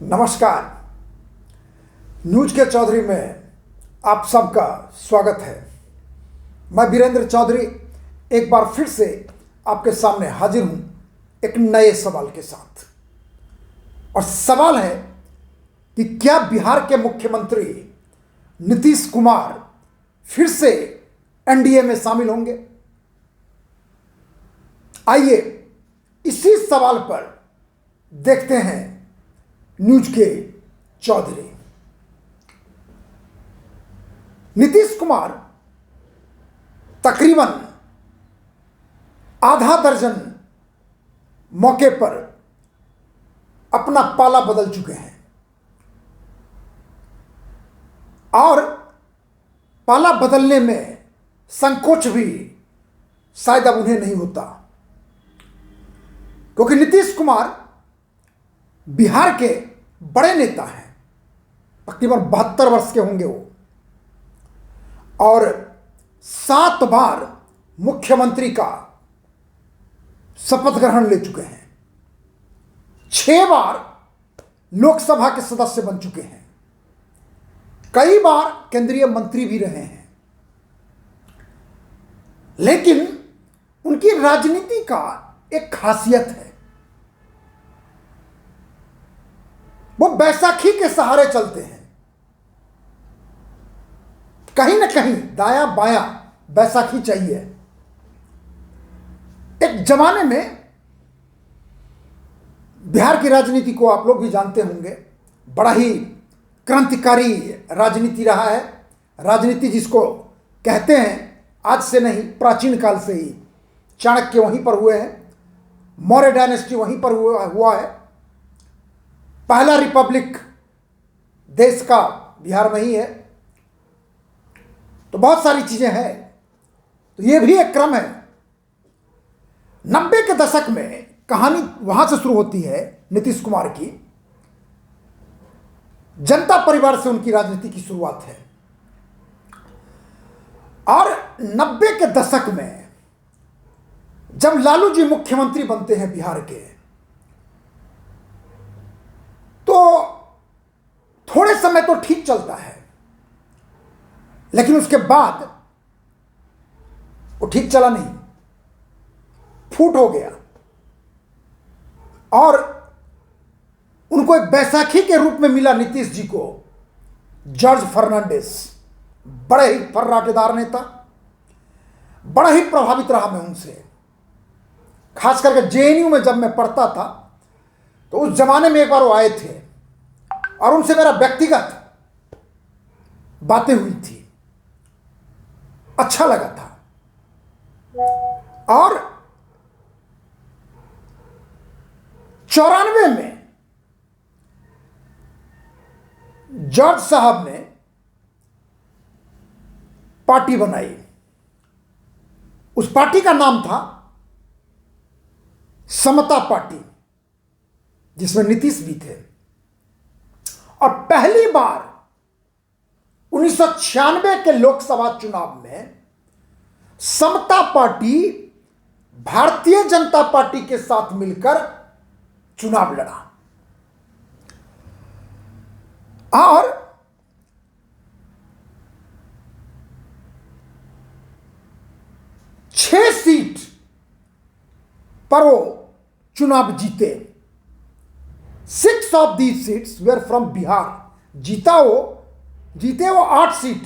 नमस्कार। न्यूज के चौधरी में आप सबका स्वागत है। मैं वीरेंद्र चौधरी एक बार फिर से आपके सामने हाजिर हूं एक नए सवाल के साथ। और सवाल है कि क्या बिहार के मुख्यमंत्री नीतीश कुमार फिर से एनडीए में शामिल होंगे? आइए इसी सवाल पर देखते हैं न्यूज के चौधरी। नीतीश कुमार तकरीबन आधा दर्जन मौके पर अपना पाला बदल चुके हैं और पाला बदलने में संकोच भी शायद अब उन्हें नहीं होता, क्योंकि नीतीश कुमार बिहार के बड़े नेता हैं। तकरीबन 72 वर्ष के होंगे वो, और 7 बार मुख्यमंत्री का शपथ ग्रहण ले चुके हैं। 6 बार लोकसभा के सदस्य बन चुके हैं। कई बार केंद्रीय मंत्री भी रहे हैं। लेकिन उनकी राजनीति का एक खासियत है, वो बैसाखी के सहारे चलते हैं। कहीं ना कहीं दायां बायां बैसाखी चाहिए। एक जमाने में बिहार की राजनीति को आप लोग भी जानते होंगे, बड़ा ही क्रांतिकारी राजनीति रहा है। राजनीति जिसको कहते हैं आज से नहीं, प्राचीन काल से ही। चाणक्य वहीं पर हुए हैं, मौर्य डायनेस्टी वहीं पर हुआ है। पहला रिपब्लिक देश का बिहार में ही है। तो बहुत सारी चीजें हैं, तो ये भी एक क्रम है। 90 के दशक में कहानी वहां से शुरू होती है नीतीश कुमार की। जनता परिवार से उनकी राजनीति की शुरुआत है। और 90 के दशक में जब लालू जी मुख्यमंत्री बनते हैं बिहार के, तो थोड़े समय तो ठीक चलता है, लेकिन उसके बाद वो ठीक चला नहीं, फूट हो गया। और उनको एक बैसाखी के रूप में मिला नीतीश जी को जॉर्ज फर्नांडिस। बड़े ही फर्राटेदार नेता, बड़ा ही प्रभावित रहा मैं उनसे। खास करके जेएनयू में जब मैं पढ़ता था, तो उस जमाने में एक बार वो आए थे और उनसे मेरा व्यक्तिगत बातें हुई थी, अच्छा लगा था। और 94 में जॉर्ज साहब ने पार्टी बनाई। उस पार्टी का नाम था समता पार्टी, जिसमें नीतीश भी थे। और पहली बार 1996 के लोकसभा चुनाव में समता पार्टी भारतीय जनता पार्टी के साथ मिलकर चुनाव लड़ा और 6 सीट पर वो चुनाव जीते। 6 of these seats were from Bihar. जीते वो 8 सीट,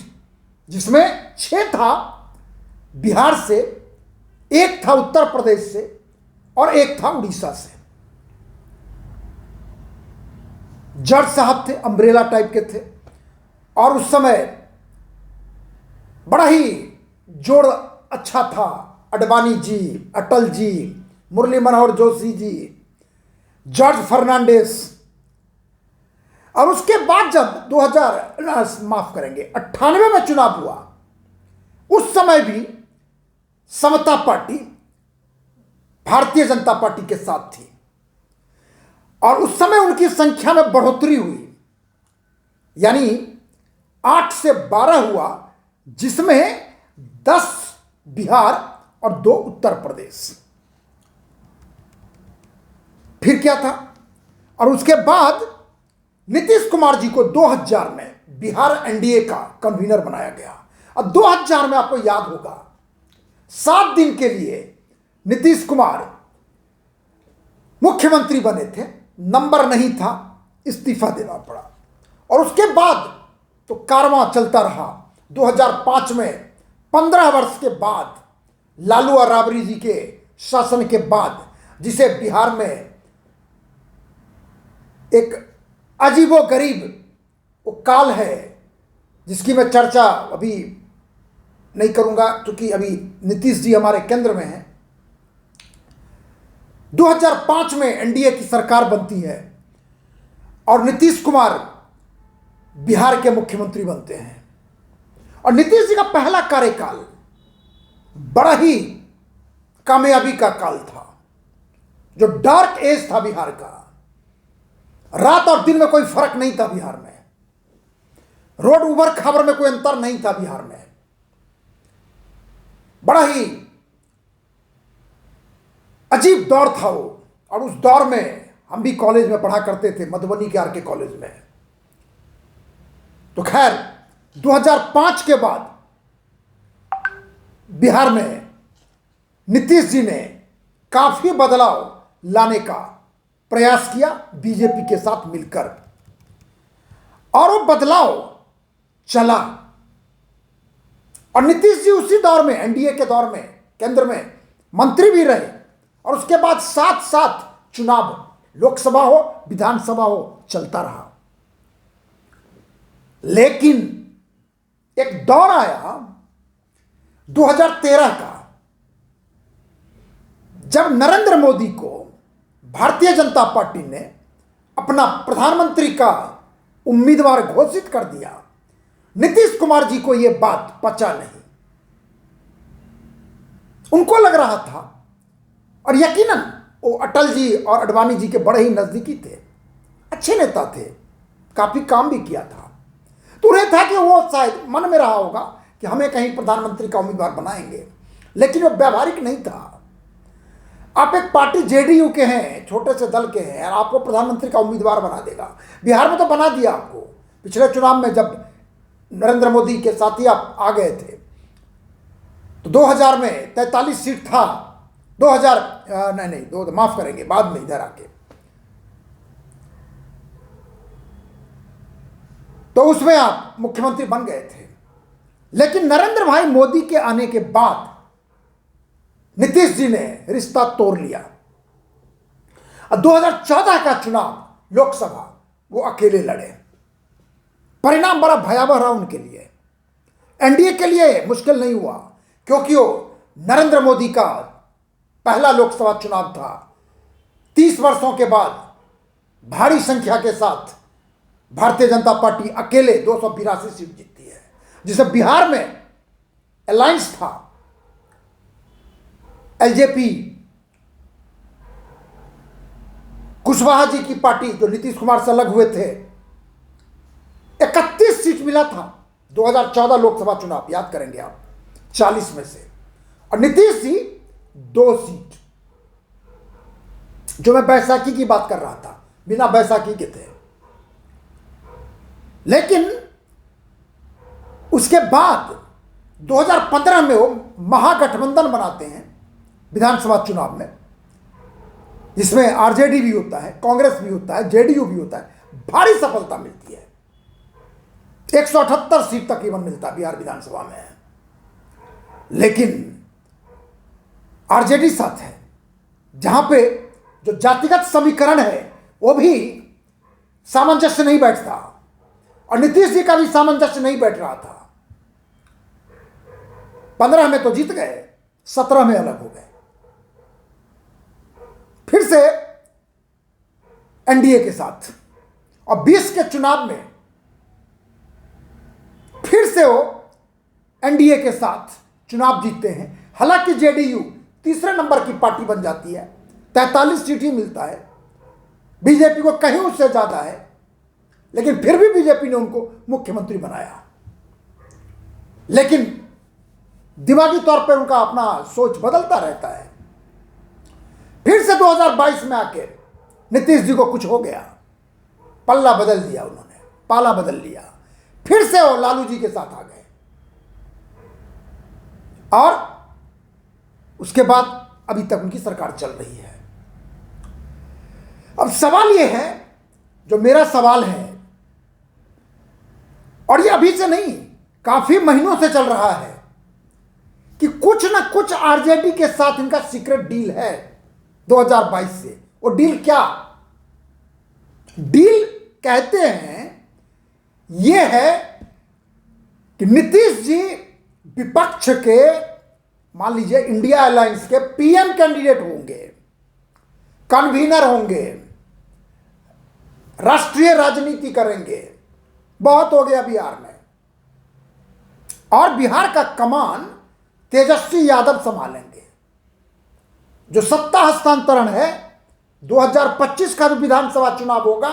जिसमें 6 था बिहार से, 1 था उत्तर प्रदेश से और 1 था उड़ीसा से। जॉर्ज साहब थे, अम्ब्रेला टाइप के थे। और उस समय बड़ा ही जोड़ अच्छा था। अडवाणी जी, अटल जी, मुरली मनोहर जोशी जी, जॉर्ज फर्नांडिस। और उसके बाद जब 98 में चुनाव हुआ, उस समय भी समता पार्टी भारतीय जनता पार्टी के साथ थी। और उस समय उनकी संख्या में बढ़ोतरी हुई, यानी 8 से 12 हुआ, जिसमें 10 बिहार और 2 उत्तर प्रदेश। फिर क्या था? और उसके बाद नीतीश कुमार जी को 2000 में बिहार एनडीए का कन्वीनर बनाया गया। और 2000 में आपको याद होगा 7 दिन के लिए नीतीश कुमार मुख्यमंत्री बने थे, नंबर नहीं था, इस्तीफा देना पड़ा। और उसके बाद तो कारवां चलता रहा। 2005 में 15 वर्ष के बाद लालू और राबड़ी जी के शासन के बाद, जिसे बिहार में एक अजीबो गरीब वो काल है जिसकी मैं चर्चा अभी नहीं करूंगा क्योंकि अभी नीतीश जी हमारे केंद्र में हैं। 2005 में एनडीए की सरकार बनती है और नीतीश कुमार बिहार के मुख्यमंत्री बनते हैं। और नीतीश जी का पहला कार्यकाल बड़ा ही कामयाबी का काल था। जो डार्क एज था बिहार का, रात और दिन में कोई फर्क नहीं था बिहार में, रोड उबर खबर में कोई अंतर नहीं था बिहार में। बड़ा ही अजीब दौर था वो। और उस दौर में हम भी कॉलेज में पढ़ा करते थे, मधुबनी के आरके कॉलेज में। तो खैर 2005 के बाद बिहार में नीतीश जी ने काफी बदलाव लाने का प्रयास किया बीजेपी के साथ मिलकर, और वो बदलाव चला। और नीतीश जी उसी दौर में, एनडीए के दौर में, केंद्र में मंत्री भी रहे। और उसके बाद साथ साथ चुनाव, लोकसभा हो विधानसभा हो, चलता रहा। लेकिन एक दौर आया 2013 का, जब नरेंद्र मोदी को भारतीय जनता पार्टी ने अपना प्रधानमंत्री का उम्मीदवार घोषित कर दिया। नीतीश कुमार जी को यह बात पचा नहीं। उनको लग रहा था, और यकीनन वो अटल जी और अडवाणी जी के बड़े ही नजदीकी थे, अच्छे नेता थे, काफी काम भी किया था। तो उन्हें था कि वो शायद मन में रहा होगा कि हमें कहीं प्रधानमंत्री का उम्मीदवार बनाएंगे, लेकिन वो व्यवहारिक नहीं था। आप एक पार्टी जेडीयू के हैं, छोटे से दल के हैं, और आपको प्रधानमंत्री का उम्मीदवार बना देगा। बिहार में तो बना दिया आपको। पिछले चुनाव में जब नरेंद्र मोदी के साथी आप आ गए थे तो 2000 में 43 सीट था। 2000 नहीं, माफ करेंगे, बाद में इधर आके तो उसमें आप मुख्यमंत्री बन गए थे। लेकिन नरेंद्र भाई मोदी के आने के बाद नीतीश जी ने रिश्ता तोड़ लिया। 2014 का चुनाव लोकसभा वो अकेले लड़े। परिणाम बड़ा भयावह रहा उनके लिए। एनडीए के लिए मुश्किल नहीं हुआ क्योंकि वो नरेंद्र मोदी का पहला लोकसभा चुनाव था। 30 वर्षों के बाद भारी संख्या के साथ भारतीय जनता पार्टी अकेले 282 सीट जीतती है, जिसे बिहार में अलायंस था एलजेपी, कुशवाहा जी की पार्टी जो नीतीश कुमार से अलग हुए थे। 31 सीट मिला था 2014 लोकसभा चुनाव, याद करेंगे आप, 40 में से। और नीतीश जी 2 सीट, जो मैं बैसाखी की बात कर रहा था, बिना बैसाखी के थे। लेकिन उसके बाद 2015 में वो महागठबंधन बनाते हैं विधानसभा चुनाव में, जिसमें आरजेडी भी होता है, कांग्रेस भी होता है, जेडीयू भी होता है। भारी सफलता मिलती है, 178 सीट तकरीबन मिलता है बिहार विधानसभा में। लेकिन आरजेडी साथ है, जहां पे जो जातिगत समीकरण है वो भी सामंजस्य नहीं बैठता, और नीतीश जी का भी सामंजस्य नहीं बैठ रहा था। 15 में तो जीत गए, 17 में अलग हो गए। फिर से एनडीए के साथ, और 20 के चुनाव में फिर से वो एनडीए के साथ चुनाव जीतते हैं। हालांकि जेडीयू तीसरे नंबर की पार्टी बन जाती है, 43 सीट ही मिलता है, बीजेपी को कहीं उससे ज्यादा है, लेकिन फिर भी बीजेपी ने उनको मुख्यमंत्री बनाया। लेकिन दिमागी तौर पर उनका अपना सोच बदलता रहता है। फिर से 2022 में आके नीतीश जी को कुछ हो गया, पल्ला बदल दिया उन्होंने, पाला बदल लिया, फिर से वो लालू जी के साथ आ गए। और उसके बाद अभी तक उनकी सरकार चल रही है। अब सवाल यह है, जो मेरा सवाल है, और ये अभी से नहीं, काफी महीनों से चल रहा है, कि कुछ ना कुछ आरजेडी के साथ इनका सीक्रेट डील है 2022 से। वो डील क्या? डील कहते हैं ये है कि नीतीश जी विपक्ष के, मान लीजिए इंडिया अलायंस के पीएम कैंडिडेट होंगे, कन्वीनर होंगे, राष्ट्रीय राजनीति करेंगे। बहुत हो गया बिहार में, और बिहार का कमान तेजस्वी यादव संभालेंगे। जो सत्ता हस्तांतरण है 2025 का जो विधानसभा चुनाव होगा,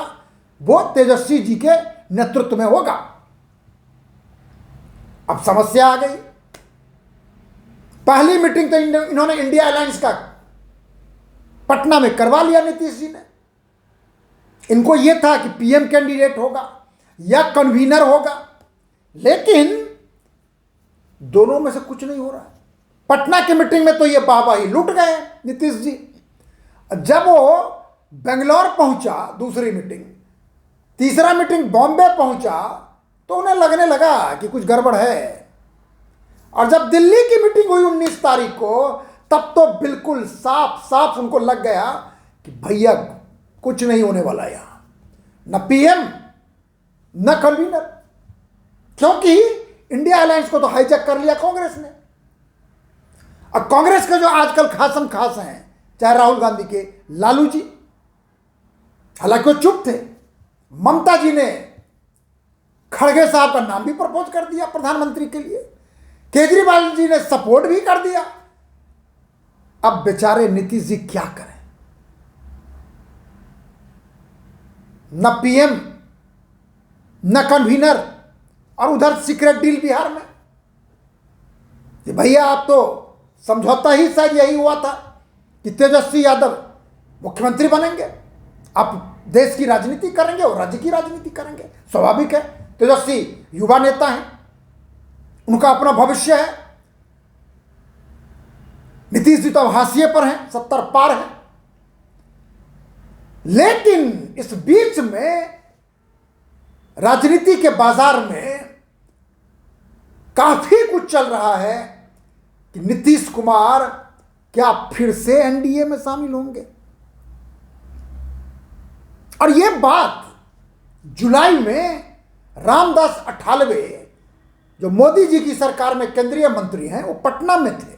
वो तेजस्वी जी के नेतृत्व में होगा। अब समस्या आ गई। पहली मीटिंग तो इन्होंने इंडिया अलायंस का पटना में करवा लिया नीतीश जी ने। इनको यह था कि पीएम कैंडिडेट होगा या कन्वीनर होगा, लेकिन दोनों में से कुछ नहीं हो रहा है। पटना की मीटिंग में तो ये वाहवाही लूट गए नीतीश जी। जब वो बेंगलोर पहुंचा दूसरी मीटिंग, तीसरा मीटिंग बॉम्बे पहुंचा, तो उन्हें लगने लगा कि कुछ गड़बड़ है। और जब दिल्ली की मीटिंग हुई 19 तारीख को, तब तो बिल्कुल साफ साफ उनको लग गया कि भैया कुछ नहीं होने वाला यहां, न पीएम न कन्वीनर, क्योंकि इंडिया अलायंस को तो हाईजैक कर लिया कांग्रेस ने। और कांग्रेस के जो आजकल खासम खास हैं, चाहे राहुल गांधी के लालू जी, हालांकि वो चुप थे। ममता जी ने खड़गे साहब का नाम भी प्रपोज कर दिया प्रधानमंत्री के लिए, केजरीवाल जी ने सपोर्ट भी कर दिया। अब बेचारे नीतीश जी क्या करें? न पीएम न कन्वीनर, और उधर सीक्रेट डील बिहार में कि भैया आप तो समझौता ही शायद यही हुआ था कि तेजस्वी यादव मुख्यमंत्री बनेंगे, आप देश की राजनीति करेंगे और राज्य की राजनीति करेंगे। स्वाभाविक है, तेजस्वी युवा नेता हैं, उनका अपना भविष्य है। नीतीश जी तो हाशिए पर हैं, 70 पार हैं। लेकिन इस बीच में राजनीति के बाजार में काफी कुछ चल रहा है कि नीतीश कुमार क्या फिर से एनडीए में शामिल होंगे। और यह बात जुलाई में रामदास अठावले, जो मोदी जी की सरकार में केंद्रीय मंत्री हैं, वो पटना में थे,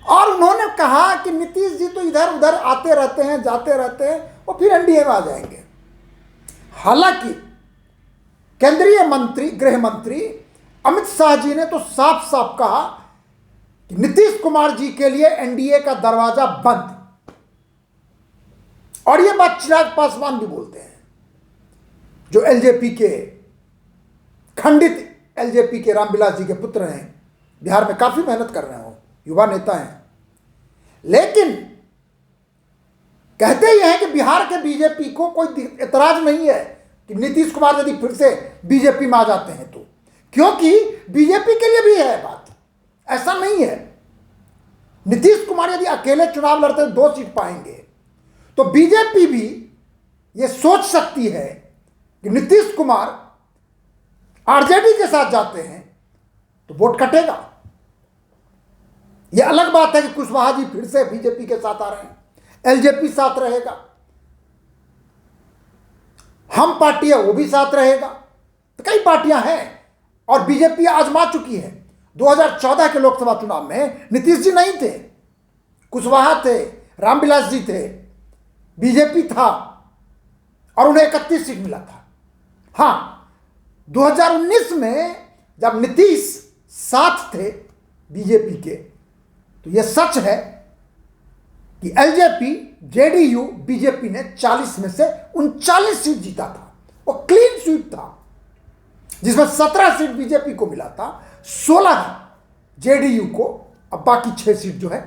और उन्होंने कहा कि नीतीश जी तो इधर उधर आते रहते हैं, जाते रहते हैं, वो फिर एनडीए में आ जाएंगे। हालांकि केंद्रीय मंत्री, गृह मंत्री अमित शाह जी ने तो साफ साफ कहा कि नीतीश कुमार जी के लिए एनडीए का दरवाजा बंद। और यह बात चिराग पासवान भी बोलते हैं, जो एलजेपी के, खंडित एलजेपी के रामविलास जी के पुत्र हैं, बिहार में काफी मेहनत कर रहे हो, युवा नेता हैं। लेकिन कहते यह है कि बिहार के बीजेपी को कोई एतराज नहीं है कि नीतीश कुमार यदि फिर से बीजेपी में आ जाते हैं तो, क्योंकि बीजेपी के लिए भी है बात, ऐसा नहीं है। नीतीश कुमार यदि अकेले चुनाव लड़ते हैं 2 सीट पाएंगे, तो बीजेपी भी यह सोच सकती है कि नीतीश कुमार आरजेडी के साथ जाते हैं तो वोट कटेगा। यह अलग बात है कि कुशवाहा जी फिर से बीजेपी के साथ आ रहे हैं, एलजेपी साथ रहेगा, हम पार्टी है वो भी साथ रहेगा, तो कई पार्टियां हैं। और बीजेपी आजमा चुकी है। 2014 के लोकसभा चुनाव में नीतीश जी नहीं थे, कुशवाहा थे, रामविलास जी थे, बीजेपी था, और उन्हें 31 सीट मिला था। हाँ, 2019 में जब नीतीश साथ थे बीजेपी के, तो यह सच है कि एलजेपी, जेडीयू, बीजेपी ने 40 में से 39 सीट जीता था। वो क्लीन स्वीप था, जिसमें 17 सीट बीजेपी को मिला था, 16 जेडीयू को, अब बाकी 6 सीट जो है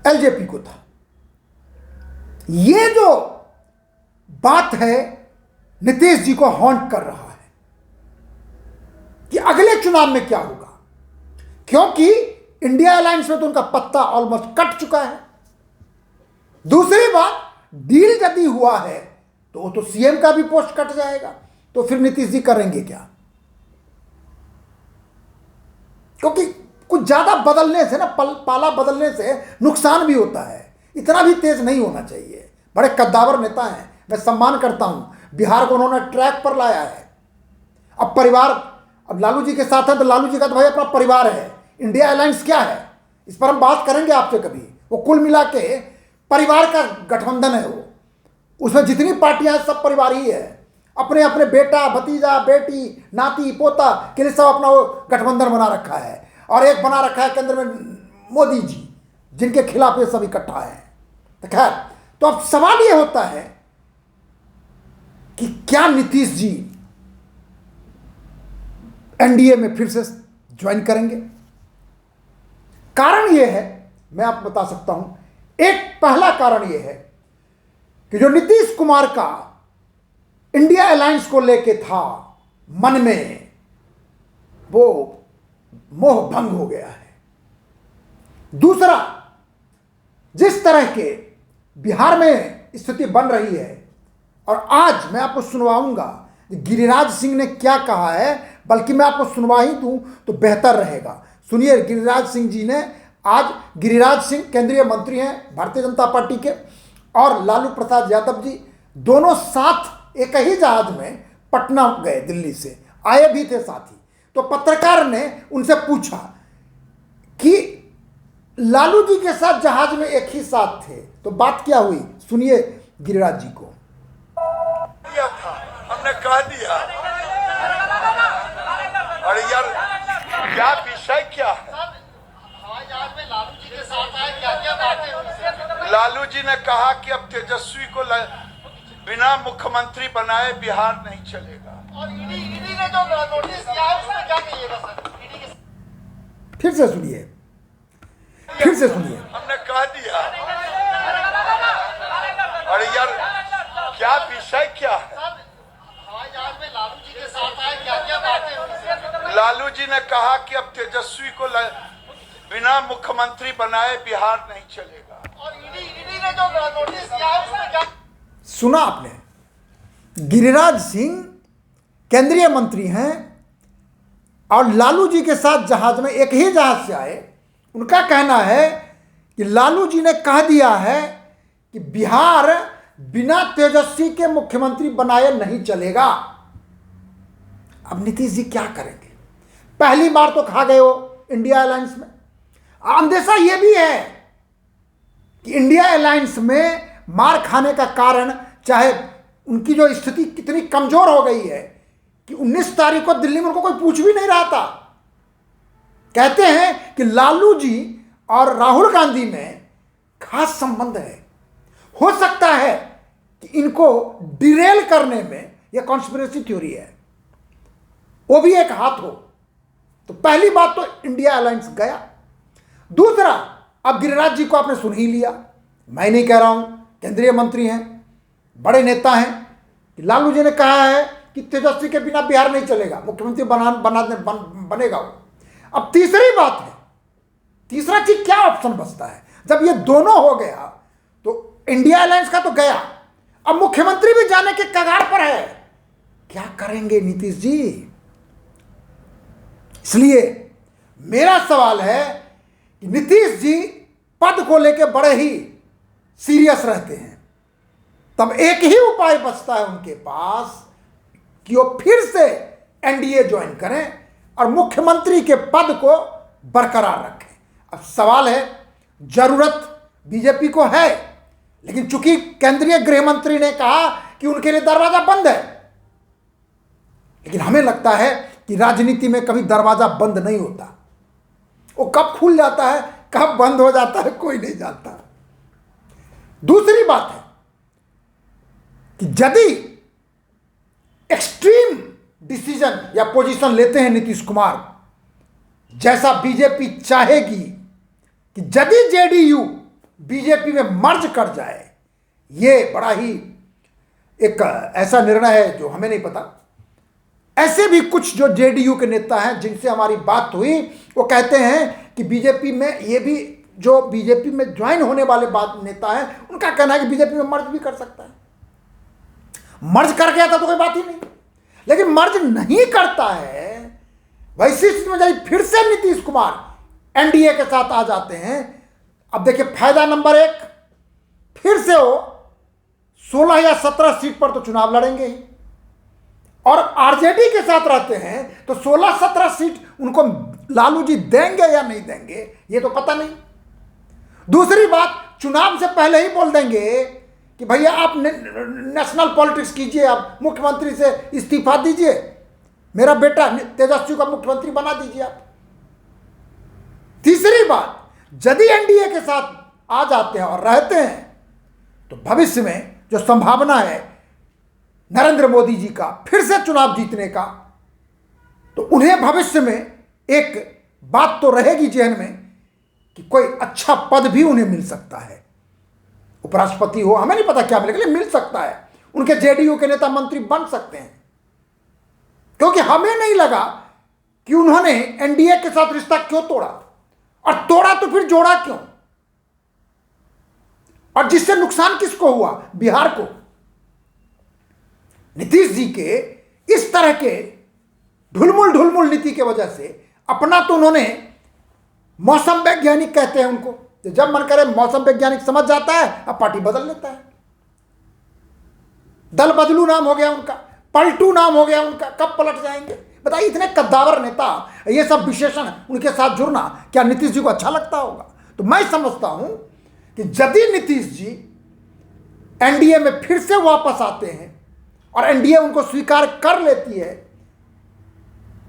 एलजेपी को था। ये जो बात है नीतीश जी को हॉन्ट कर रहा है कि अगले चुनाव में क्या होगा, क्योंकि इंडिया अलायंस में तो उनका पत्ता ऑलमोस्ट कट चुका है। दूसरी बात, डील यदि हुआ है तो वो तो सीएम का भी पोस्ट कट जाएगा, तो फिर नीतीश जी करेंगे क्या? क्योंकि कुछ ज्यादा बदलने से ना, पाला बदलने से नुकसान भी होता है। इतना भी तेज नहीं होना चाहिए। बड़े कद्दावर नेता हैं, मैं सम्मान करता हूं। बिहार को उन्होंने ट्रैक पर लाया है। अब परिवार, अब लालू जी के साथ है तो लालू जी का तो भाई अपना परिवार है। इंडिया अलायंस क्या है, इस पर हम बात करेंगे आपसे कभी। वो कुल मिला के परिवार का गठबंधन है। वो उसमें जितनी पार्टियां हैं सब परिवार ही है। अपने अपने बेटा भतीजा बेटी नाती पोता के लिए सब अपना वो गठबंधन बना रखा है। और एक बना रखा है केंद्र में मोदी जी, जिनके खिलाफ ये सब इकट्ठा है। तो खैर, तो अब सवाल ये होता है कि क्या नीतीश जी एनडीए में फिर से ज्वाइन करेंगे? कारण यह है, मैं आपको बता सकता हूं। एक पहला कारण यह है कि जो नीतीश कुमार का इंडिया अलायंस को लेके था मन में, वो मोह भंग हो गया है। दूसरा, जिस तरह के बिहार में स्थिति बन रही है, और आज मैं आपको सुनवाऊंगा गिरिराज सिंह ने क्या कहा है, बल्कि मैं आपको सुनवा ही दूं तो बेहतर रहेगा। सुनिए, गिरिराज सिंह जी ने आज, गिरिराज सिंह केंद्रीय मंत्री हैं भारतीय जनता पार्टी के, और लालू प्रसाद यादव जी दोनों साथ एक ही जहाज में पटना गए, दिल्ली से आए भी थे साथी। तो पत्रकार ने उनसे पूछा कि लालू जी के साथ जहाज में एक ही साथ थे, तो बात क्या हुई? सुनिए गिरिराज जी को। हमने कह दिया, अरे यार क्या विषय क्या है? लालू जी के साथ आए, क्या क्या बातें? लालू जी ने कहा कि अब तेजस्वी को बिना मुख्यमंत्री बनाए बिहार नहीं चलेगा। और ईडी ने जो नोटिस दिया है उसमें क्या कहिएगा सर? ईडी के फिर से सुनिए, फिर से सुनिए। हमने कह दिया, अरे यार क्या विषय क्या है? लालू जी के साथ आए, क्या क्या बातें? लालू जी ने कहा कि अब तेजस्वी को बिना मुख्यमंत्री बनाए बिहार नहीं चलेगा। और ईडी ने जो नोटिस दिया है उसमें क्या? सुना आपने? गिरिराज सिंह केंद्रीय मंत्री हैं और लालू जी के साथ जहाज में एक ही जहाज से आए। उनका कहना है कि लालू जी ने कह दिया है कि बिहार बिना तेजस्वी के मुख्यमंत्री बनाए नहीं चलेगा। अब नीतीश जी क्या करेंगे? पहली बार तो खा गए हो इंडिया अलायंस में। अंदेशा यह भी है कि इंडिया अलायंस में मार खाने का कारण, चाहे उनकी जो स्थिति कितनी कमजोर हो गई है कि 19 तारीख को दिल्ली में उनको कोई पूछ भी नहीं रहा था। कहते हैं कि लालू जी और राहुल गांधी में खास संबंध है। हो सकता है कि इनको डिरेल करने में यह कॉन्स्पिरेसी थ्योरी है, वो भी एक हाथ हो। तो पहली बात तो इंडिया अलायंस गया। दूसरा, अब गिरिराज जी को आपने सुन ही लिया। मैं नहीं कह रहा हूं, केंद्रीय मंत्री हैं, बड़े नेता हैं, कि लालू जी ने कहा है कि तेजस्वी के बिना बिहार नहीं चलेगा, मुख्यमंत्री बनेगा वो। अब तीसरी बात है, तीसरा चीज क्या ऑप्शन बचता है? जब ये दोनों हो गया तो इंडिया अलायंस का तो गया, अब मुख्यमंत्री भी जाने के कगार पर है। क्या करेंगे नीतीश जी? इसलिए मेरा सवाल है कि नीतीश जी पद को लेकर बड़े ही सीरियस रहते हैं। तब एक ही उपाय बचता है उनके पास कि वो फिर से एनडीए ज्वाइन करें और मुख्यमंत्री के पद को बरकरार रखें। अब सवाल है, जरूरत बीजेपी को है, लेकिन चूंकि केंद्रीय गृह मंत्री ने कहा कि उनके लिए दरवाजा बंद है, लेकिन हमें लगता है कि राजनीति में कभी दरवाजा बंद नहीं होता। वो कब खुल जाता है कब बंद हो जाता है कोई नहीं जानता। दूसरी बात है कि यदि एक्सट्रीम डिसीजन या पोजीशन लेते हैं नीतीश कुमार, जैसा बीजेपी चाहेगी कि यदि जेडीयू बीजेपी में मर्ज कर जाए, ये बड़ा ही एक ऐसा निर्णय है जो हमें नहीं पता। ऐसे भी कुछ जो जेडीयू के नेता हैं जिनसे हमारी बात हुई, वो कहते हैं कि बीजेपी में, ये भी जो बीजेपी में ज्वाइन होने वाले नेता हैं, उनका कहना है कि बीजेपी में मर्ज भी कर सकता है। मर्ज कर गया था तो कोई बात ही नहीं, लेकिन मर्ज नहीं करता है, वैसी स्थिति में जब फिर से नीतीश कुमार एनडीए के साथ आ जाते हैं। अब देखिए, फायदा नंबर 1, फिर से वो 16 या 17 सीट पर तो चुनाव लड़ेंगे ही, और आरजेडी के साथ रहते हैं तो 16-17 सीट उनको लालू जी देंगे या नहीं देंगे ये तो पता नहीं। दूसरी बात, चुनाव से पहले ही बोल देंगे कि भैया आप नेशनल पॉलिटिक्स कीजिए, आप मुख्यमंत्री से इस्तीफा दीजिए, मेरा बेटा तेजस्वी को मुख्यमंत्री बना दीजिए आप। तीसरी बात, यदि एनडीए के साथ आ जाते हैं और रहते हैं तो भविष्य में जो संभावना है नरेंद्र मोदी जी का फिर से चुनाव जीतने का, तो उन्हें भविष्य में एक बात तो रहेगी जहन में कि कोई अच्छा पद भी उन्हें मिल सकता है, उपराष्ट्रपति हो, हमें नहीं पता क्या मिलेगा, लेकिन मिल सकता है। उनके जेडीयू के नेता मंत्री बन सकते हैं, क्योंकि हमें नहीं लगा कि उन्होंने एनडीए के साथ रिश्ता क्यों तोड़ा, और तोड़ा तो फिर जोड़ा क्यों, और जिससे नुकसान किसको हुआ, बिहार को। नीतीश जी के इस तरह के ढुलमुल नीति के वजह से अपना तो उन्होंने, मौसम वैज्ञानिक कहते हैं उनको, तो जब मन करे मौसम वैज्ञानिक समझ जाता है, अब पार्टी बदल लेता है। दल बदलू नाम हो गया उनका, पलटू नाम हो गया उनका, कब पलट जाएंगे बताइए। इतने कद्दावर नेता, ये सब विशेषण उनके साथ जुड़ना क्या नीतीश जी को अच्छा लगता होगा? तो मैं समझता हूं कि यदि नीतीश जी एनडीए में फिर से वापस आते हैं और एनडीए उनको स्वीकार कर लेती है,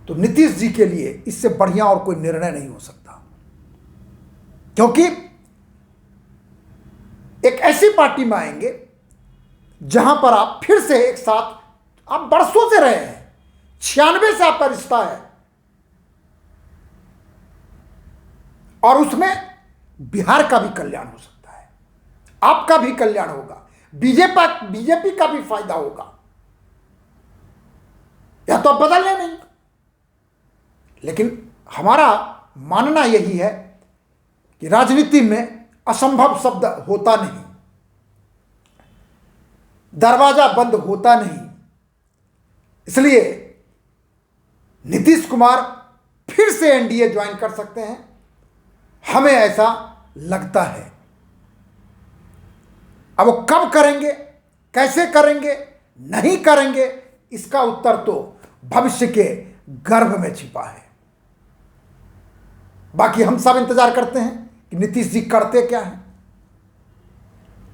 तो नीतीश जी के लिए इससे बढ़िया और कोई निर्णय नहीं हो सकता। क्योंकि एक ऐसी पार्टी में आएंगे जहां पर आप फिर से एक साथ, आप बरसों से रहे हैं, 96 से आपका रिश्ता है, और उसमें बिहार का भी कल्याण हो सकता है, आपका भी कल्याण होगा, बीजेपी का भी फायदा होगा। या तो आप बदलने नहीं, लेकिन हमारा मानना यही है कि राजनीति में असंभव शब्द होता नहीं, दरवाजा बंद होता नहीं। इसलिए नीतीश कुमार फिर से एनडीए ज्वाइन कर सकते हैं, हमें ऐसा लगता है। अब वो कब करेंगे, कैसे करेंगे, नहीं करेंगे, इसका उत्तर तो भविष्य के गर्भ में छिपा है। बाकी हम सब इंतजार करते हैं कि नीतीश जी करते क्या हैं,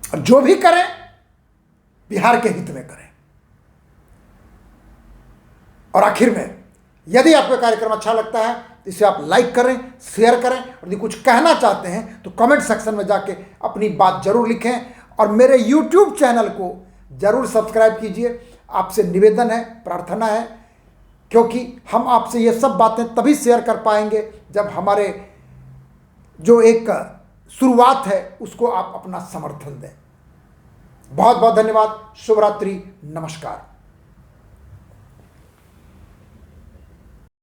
और जो भी करें बिहार के हित में करें। और आखिर में, यदि आपको कार्यक्रम अच्छा लगता है तो इसे आप लाइक करें, शेयर करें, और यदि कुछ कहना चाहते हैं तो कमेंट सेक्शन में जाके अपनी बात जरूर लिखें, और मेरे यूट्यूब चैनल को जरूर सब्सक्राइब कीजिए। आपसे निवेदन है, प्रार्थना है, क्योंकि हम आपसे ये सब बातें तभी शेयर कर पाएंगे जब हमारे जो एक शुरुआत है उसको आप अपना समर्थन दें। बहुत बहुत धन्यवाद। शुभ रात्रि, नमस्कार।